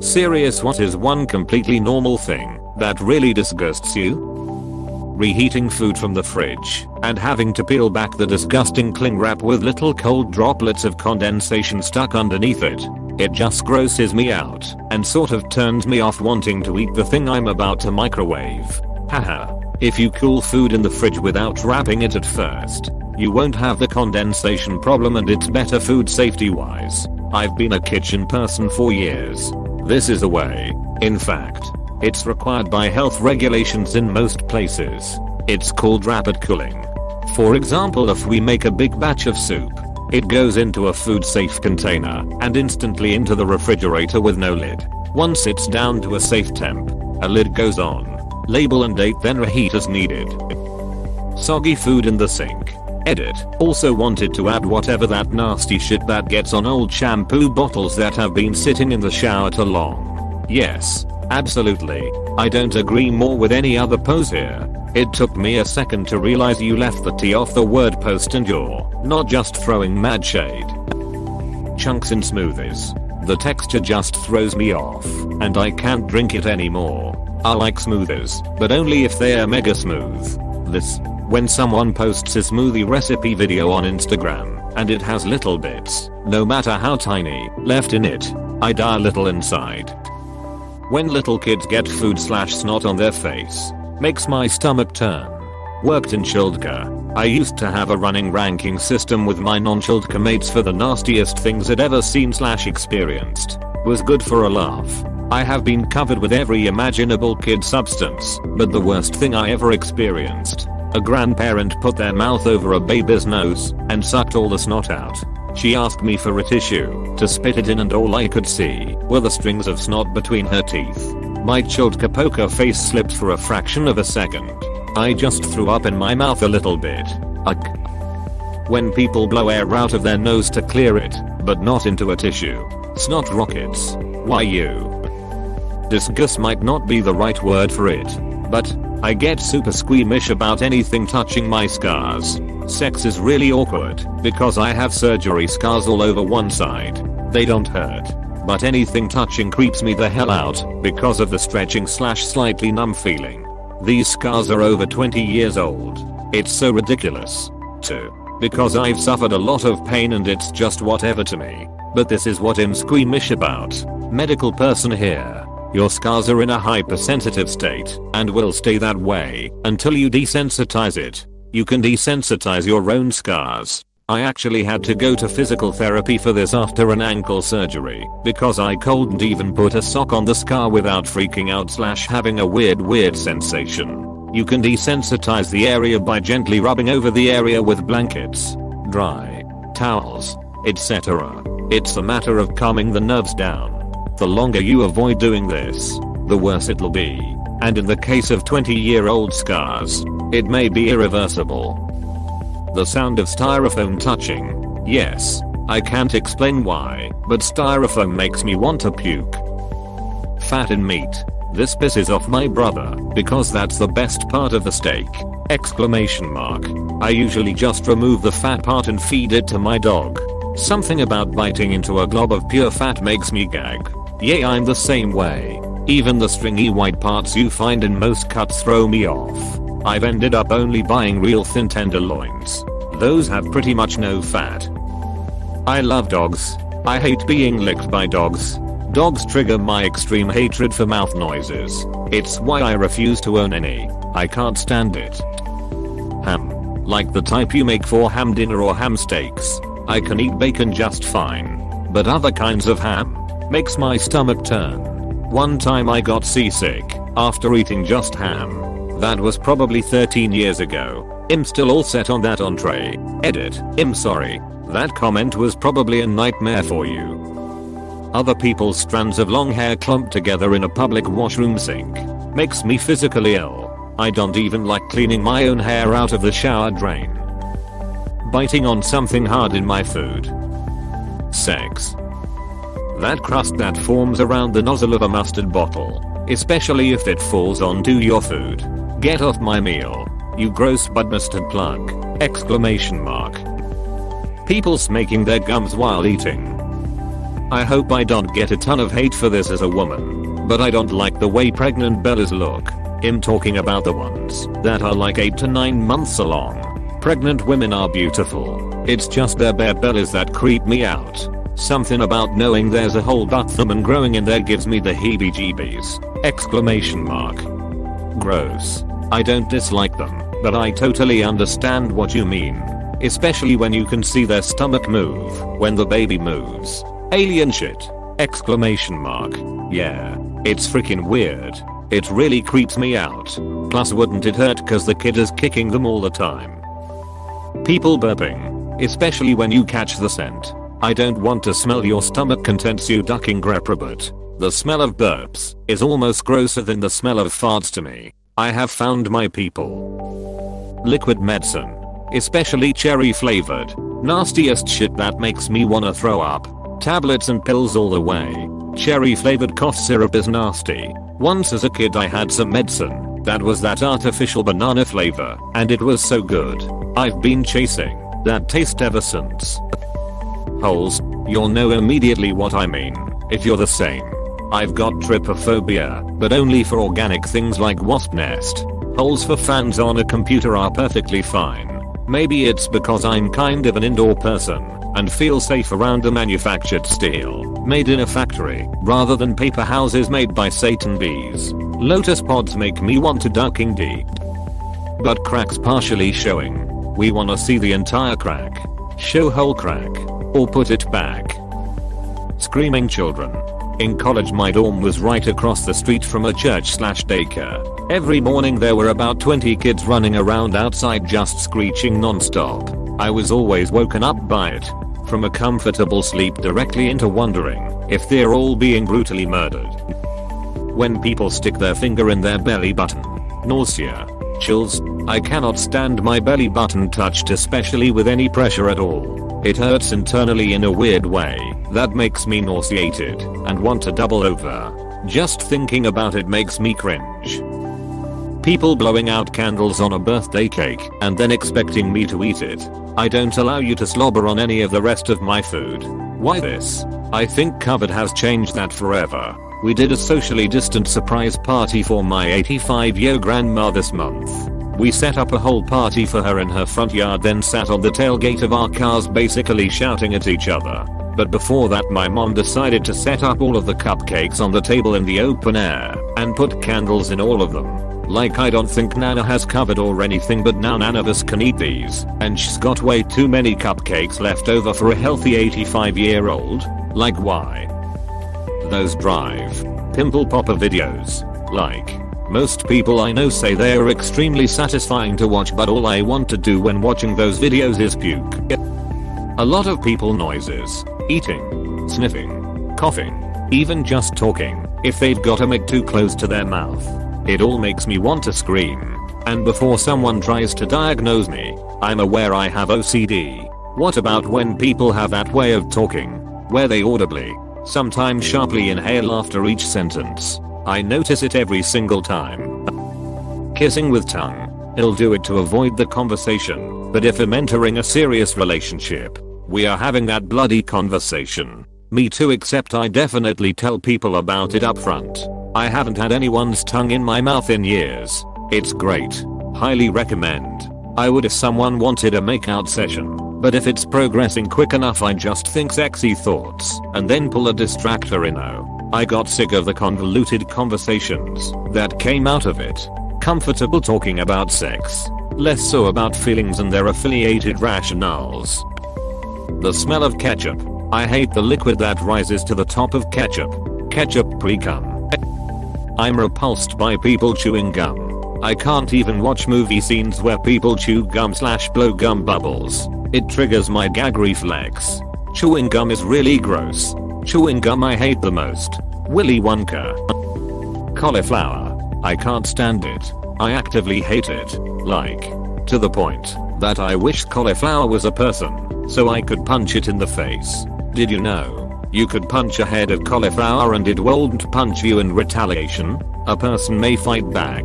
Serious, what is one completely normal thing that really disgusts you? Reheating food from the fridge and having to peel back the disgusting cling wrap with little cold droplets of condensation stuck underneath it. It just grosses me out and sort of turns me off wanting to eat the thing I'm about to microwave. Haha. If you cool food in the fridge without wrapping it at first, you won't have the condensation problem and it's better food safety wise. I've been a kitchen person for years. This is a way. In fact, it's required by health regulations in most places. It's called rapid cooling. For example, if we make a big batch of soup, it goes into a food safe container and instantly into the refrigerator with no lid. Once it's down to a safe temp, a lid goes on. Label and date, then reheat as needed. Soggy food in the sink. Edit. Also wanted to add whatever that nasty shit that gets on old shampoo bottles that have been sitting in the shower too long. Yes, absolutely. I don't agree more with any other pose here. It took me a second to realize you left the T off the word post and you're not just throwing mad shade. Chunks in smoothies. The texture just throws me off and I can't drink it anymore. I like smoothies, but only if they are mega smooth. When someone posts a smoothie recipe video on Instagram and it has little bits, no matter how tiny, left in it, I die a little inside. When little kids get food/snot on their face, makes my stomach turn. Worked in Childcare. I used to have a running ranking system with my non-Childcare mates for the nastiest things I'd ever seen/experienced. Was good for a laugh. I have been covered with every imaginable kid substance, but the worst thing I ever experienced. A grandparent put their mouth over a baby's nose and sucked all the snot out. She asked me for a tissue to spit it in and all I could see were the strings of snot between her teeth. My Childcare poker face slipped for a fraction of a second. I just threw up in my mouth a little bit. Ugh. When people blow air out of their nose to clear it, but not into a tissue. Snot rockets. Why you? Disgust might not be the right word for it, but I get super squeamish about anything touching my scars. Sex is really awkward because I have surgery scars all over one side. They don't hurt, but anything touching creeps me the hell out because of the stretching/slightly numb feeling. These scars are over 20 years old. It's so ridiculous. Too. Because I've suffered a lot of pain and it's just whatever to me. But this is what I'm squeamish about. Medical person here. Your scars are in a hypersensitive state and will stay that way until you desensitize it. You can desensitize your own scars. I actually had to go to physical therapy for this after an ankle surgery because I couldn't even put a sock on the scar without freaking out/having a weird sensation. You can desensitize the area by gently rubbing over the area with blankets, dry towels, etc. It's a matter of calming the nerves down. The longer you avoid doing this, the worse it'll be. And in the case of 20-year-old scars, it may be irreversible. The sound of styrofoam touching. Yes, I can't explain why, but styrofoam makes me want to puke. Fat in meat. This pisses off my brother because that's the best part of the steak. Exclamation mark. I usually just remove the fat part and feed it to my dog. Something about biting into a glob of pure fat makes me gag. Yeah, I'm the same way. Even the stringy white parts you find in most cuts throw me off. I've ended up only buying real thin tenderloins. Those have pretty much no fat. I love dogs. I hate being licked by dogs. Dogs trigger my extreme hatred for mouth noises. It's why I refuse to own any. I can't stand it. Ham. Like the type you make for ham dinner or ham steaks. I can eat bacon just fine. But other kinds of ham makes my stomach turn. One time I got seasick after eating just ham. That was probably 13 years ago. I'm still all set on that entree. Edit. I'm sorry. That comment was probably a nightmare for you. Other people's strands of long hair clumped together in a public washroom sink. Makes me physically ill. I don't even like cleaning my own hair out of the shower drain. Biting on something hard in my food. Sex. That crust that forms around the nozzle of a mustard bottle, especially if it falls onto your food. Get off my meal, you gross bud mustard plug! Exclamation mark. People smaking their gums while eating. I hope I don't get a ton of hate for this as a woman, but I don't like the way pregnant bellies look. I'm talking about the ones that are like 8 to 9 months along. Pregnant women are beautiful. It's just their bare bellies that creep me out. Something about knowing there's a whole buttman growing in there gives me the heebie-jeebies. Exclamation mark. Gross. I don't dislike them, but I totally understand what you mean. Especially when you can see their stomach move when the baby moves. Alien shit. Exclamation mark. Yeah. It's freaking weird. It really creeps me out. Plus wouldn't it hurt cause the kid is kicking them all the time. People burping. Especially when you catch the scent. I don't want to smell your stomach contents, you ducking reprobate. The smell of burps is almost grosser than the smell of farts to me. I have found my people. Liquid medicine. Especially cherry flavored. Nastiest shit that makes me wanna throw up. Tablets and pills all the way. Cherry flavored cough syrup is nasty. Once as a kid I had some medicine that was that artificial banana flavor and it was so good. I've been chasing that taste ever since. Holes, you'll know immediately what I mean if you're the same. I've got trypophobia, but only for organic things like wasp nest. Holes for fans on a computer are perfectly fine. Maybe it's because I'm kind of an indoor person and feel safe around the manufactured steel made in a factory rather than paper houses made by Satan bees. Lotus pods make me want to ducking deep. But cracks partially showing. We wanna see the entire crack. Show whole crack. Or put it back. Screaming children. In college my dorm was right across the street from a church/daycare. Every morning there were about 20 kids running around outside just screeching non-stop. I was always woken up by it. From a comfortable sleep directly into wondering if they're all being brutally murdered. When people stick their finger in their belly button. Nausea. Chills. I cannot stand my belly button touched, especially with any pressure at all. It hurts internally in a weird way that makes me nauseated and want to double over. Just thinking about it makes me cringe. People blowing out candles on a birthday cake and then expecting me to eat it. I don't allow you to slobber on any of the rest of my food. Why this? I think COVID has changed that forever. We did a socially distant surprise party for my 85-year grandma this month. We set up a whole party for her in her front yard, then sat on the tailgate of our cars basically shouting at each other. But before that my mom decided to set up all of the cupcakes on the table in the open air and put candles in all of them. Like I don't think Nana has COVID or anything, but now none of us can eat these and she's got way too many cupcakes left over for a healthy 85-year-old. Like why? Those drive pimple popper videos. Like, most people I know say they are extremely satisfying to watch, but all I want to do when watching those videos is puke. A lot of people noises. Eating. Sniffing. Coughing. Even just talking. If they've got a mic too close to their mouth. It all makes me want to scream. And before someone tries to diagnose me, I'm aware I have OCD. What about when people have that way of talking, where they audibly, sometimes sharply inhale after each sentence? I notice it every single time. Kissing with tongue. It'll do it to avoid the conversation, but if I'm entering a serious relationship, we are having that bloody conversation. Me too, except I definitely tell people about it up front. I haven't had anyone's tongue in my mouth in years. It's great. Highly recommend. I would if someone wanted a makeout session, but if it's progressing quick enough I just think sexy thoughts and then pull a distractor in. I got sick of the convoluted conversations that came out of it. Comfortable talking about sex, less so about feelings and their affiliated rationales. The smell of ketchup. I hate the liquid that rises to the top of ketchup. Ketchup pre-cum. I'm repulsed by people chewing gum. I can't even watch movie scenes where people chew gum/blow gum bubbles. It triggers my gag reflex. Chewing gum is really gross. Chewing gum I hate the most. Willy Wonka. Cauliflower. I can't stand it. I actively hate it. Like, to the point that I wish cauliflower was a person so I could punch it in the face. Did you know? You could punch a head of cauliflower and it won't punch you in retaliation. A person may fight back.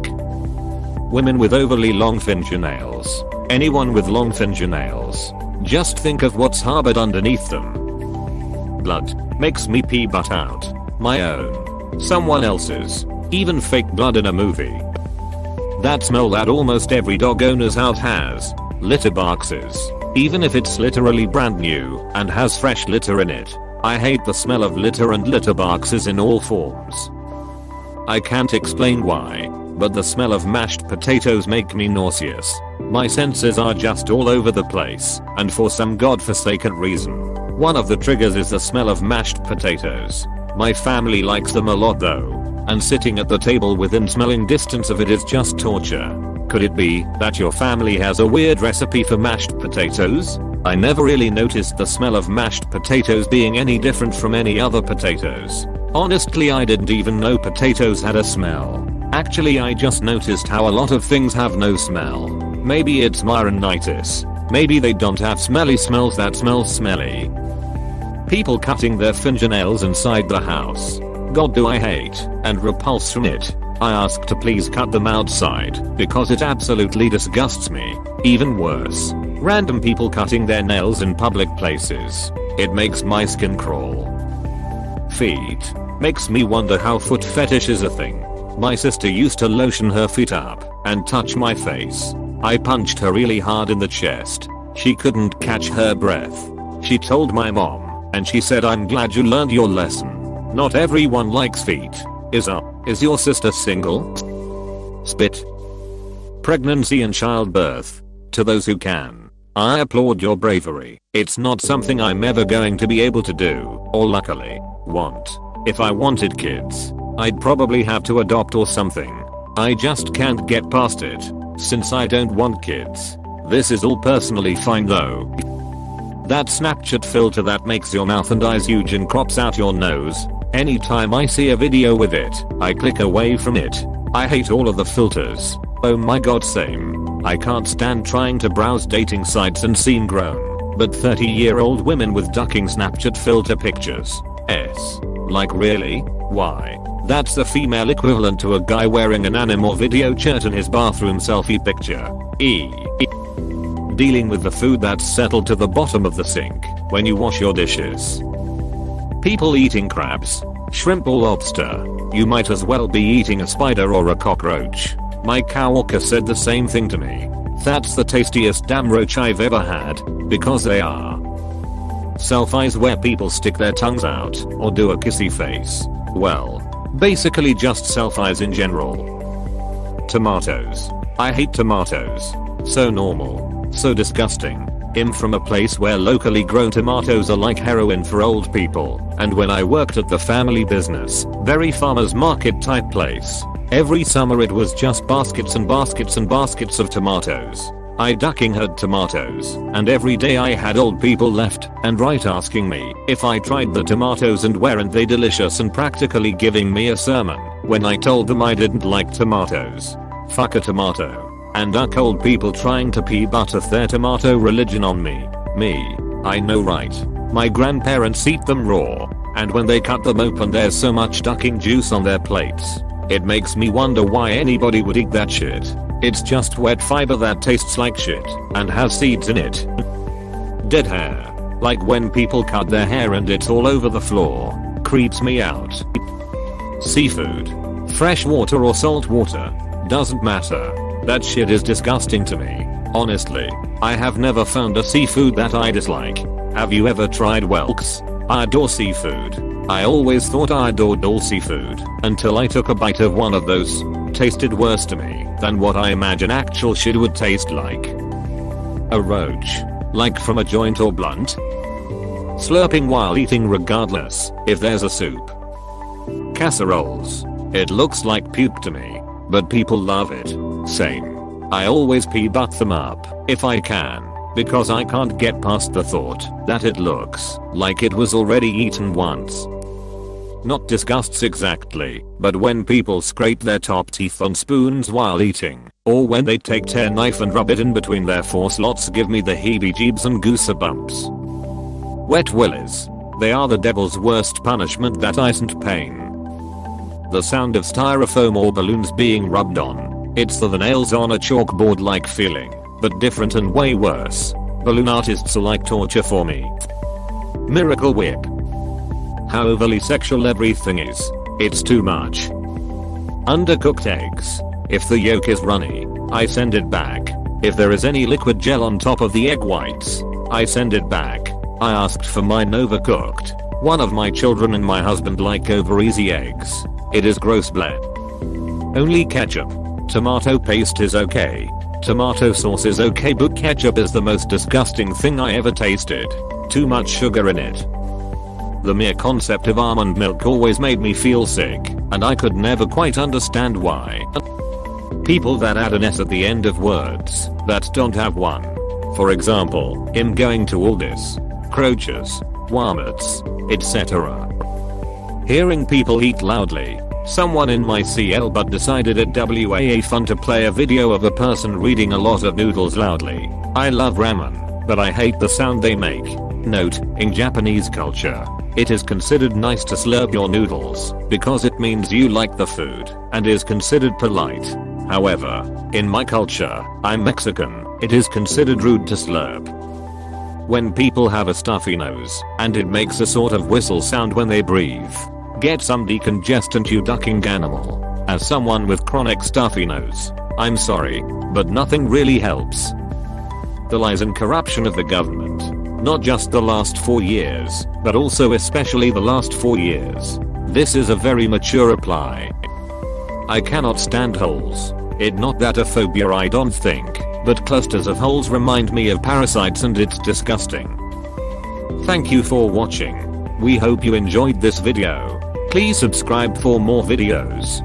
Women with overly long fingernails. Anyone with long fingernails. Just think of what's harbored underneath them. Blood makes me pee butt out. My own. Someone else's. Even fake blood in a movie. That smell that almost every dog owner's house has. Litter boxes. Even if it's literally brand new and has fresh litter in it. I hate the smell of litter and litter boxes in all forms. I can't explain why, but the smell of mashed potatoes make me nauseous. My senses are just all over the place, and for some godforsaken reason. One of the triggers is the smell of mashed potatoes. My family likes them a lot though, and sitting at the table within smelling distance of it is just torture. Could it be that your family has a weird recipe for mashed potatoes? I never really noticed the smell of mashed potatoes being any different from any other potatoes. Honestly, I didn't even know potatoes had a smell. Actually, I just noticed how a lot of things have no smell. Maybe it's Myronitis. Maybe they don't have smelly smells that smell smelly. People cutting their fingernails inside the house. God, do I hate and repulse from it. I ask to please cut them outside because it absolutely disgusts me. Even worse, random people cutting their nails in public places. It makes my skin crawl. Feet. Makes me wonder how foot fetish is a thing. My sister used to lotion her feet up and touch my face. I punched her really hard in the chest. She couldn't catch her breath. She told my mom, and she said, "I'm glad you learned your lesson. Not everyone likes feet." Is your sister single? Spit. Pregnancy and childbirth. To those who can, I applaud your bravery. It's not something I'm ever going to be able to do, or luckily, want. If I wanted kids, I'd probably have to adopt or something. I just can't get past it, since I don't want kids. This is all personally fine though. That Snapchat filter that makes your mouth and eyes huge and crops out your nose. Anytime I see a video with it, I click away from it. I hate all of the filters. Oh my god, same. I can't stand trying to browse dating sites and seem grown, but 30-year-old women with ducking Snapchat filter pictures. Like really? Why? That's the female equivalent to a guy wearing an anime video shirt in his bathroom selfie picture. Dealing with the food that's settled to the bottom of the sink when you wash your dishes. People eating crabs, shrimp or lobster. You might as well be eating a spider or a cockroach. My coworker said the same thing to me. That's the tastiest damn roach I've ever had, because they are. Selfies where people stick their tongues out or do a kissy face. Well, basically just selfies in general. Tomatoes. I hate tomatoes. So normal. So disgusting. I'm from a place where locally grown tomatoes are like heroin for old people, and when I worked at the family business, very farmers market type place, every summer it was just baskets and baskets and baskets of tomatoes. I ducking had tomatoes, and every day I had old people left and right asking me if I tried the tomatoes and weren't they delicious and practically giving me a sermon when I told them I didn't like tomatoes. Fuck a tomato. And duck old people trying to pea butter their tomato religion on me. I know right. My grandparents eat them raw, and when they cut them open there's so much ducking juice on their plates. It makes me wonder why anybody would eat that shit. It's just wet fiber that tastes like shit and has seeds in it. Dead hair. Like when people cut their hair and it's all over the floor. Creeps me out. Seafood. Fresh water or salt water. Doesn't matter. That shit is disgusting to me. Honestly, I have never found a seafood that I dislike. Have you ever tried whelks? I adore seafood. I always thought I adored all seafood until I took a bite of one of those. Tasted worse to me than what I imagine actual shit would taste like. A roach. Like from a joint or blunt? Slurping while eating regardless if there's a soup. Casseroles. It looks like puke to me, but people love it. Same. I always pee butt them up if I can, because I can't get past the thought that it looks like it was already eaten once. Not disgusts exactly, but when people scrape their top teeth on spoons while eating, or when they take their knife and rub it in between their foreslots give me the heebie-jeebs and goosebumps. Wet willies. They are the devil's worst punishment that isn't pain. The sound of styrofoam or balloons being rubbed on. It's the nails on a chalkboard like feeling, but different and way worse. Balloon artists are like torture for me. Miracle Whip. how overly sexual everything is. It's too much. Undercooked eggs. If the yolk is runny, I send it back. If there is any liquid gel on top of the egg whites, I send it back. I asked for mine overcooked. One of my children and my husband like over easy eggs. It is gross bleh. Only ketchup. Tomato paste is okay. Tomato sauce is okay, but ketchup is the most disgusting thing I ever tasted. Too much sugar in it. The mere concept of almond milk always made me feel sick, and I could never quite understand why. People that add an S at the end of words that don't have one. For example, him going to all this, Crochus, Walmarts, etc. Hearing people eat loudly. Someone in my CL but decided at WAA fun to play a video of a person reading a lot of noodles loudly. I love ramen, but I hate the sound they make. Note, in Japanese culture, it is considered nice to slurp your noodles because it means you like the food and is considered polite. However, in my culture, I'm Mexican, it is considered rude to slurp. When people have a stuffy nose and it makes a sort of whistle sound when they breathe, get some decongestant, you ducking animal. As someone with chronic stuffy nose, I'm sorry, but nothing really helps. The lies and corruption of the government. Not just the last 4 years, but also especially the last 4 years. This is a very mature reply. I cannot stand holes. It not that a phobia I don't think, but clusters of holes remind me of parasites and it's disgusting. Thank you for watching. We hope you enjoyed this video. Please subscribe for more videos.